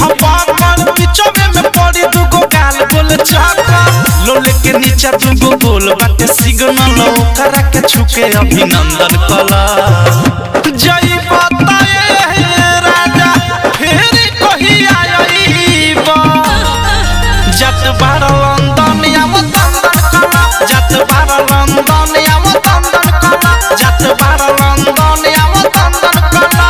हम पागल पिछवे में पड़ी दुगो गाल बोल चाका लोले के नीचे दुगो गोल बाटे सिग्नल ओकरा के छुके अभिनंदन कला जय बताए राजा फिर कही आईबा जत बार लंदन आव तंदन कला जत बार लंदन आव तंदन कला जत बार लंदन आव तंदन कला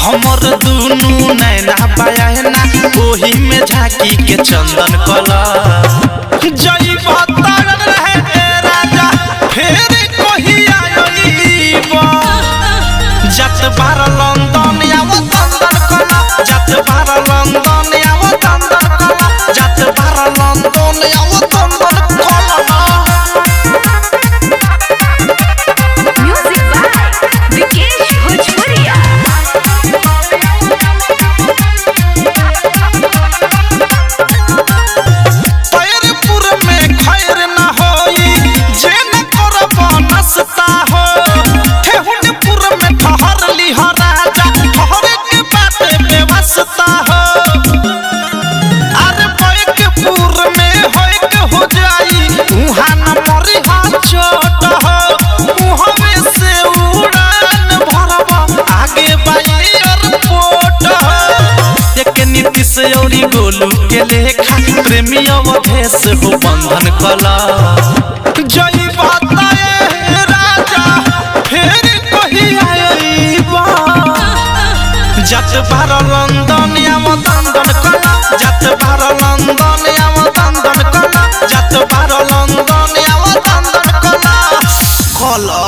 हमर दुनू नैना बायना ओही में झाकी के चंदन कला जय बतार रहे राजा फिर कही आईबा जत बार लंदन आव तंदन कला जत बार लंदन आव तंदन कला जत बार लंदन आव तंदन कला औरी गोलू के लेखा प्रेमी अवधेश हो बंधन कला जय बताए राजा फिर कही आईबा जत बार लंदन आव तंदन कला जत बार लंदन आव तंदन कला जत बार लंदन आव तंदन कला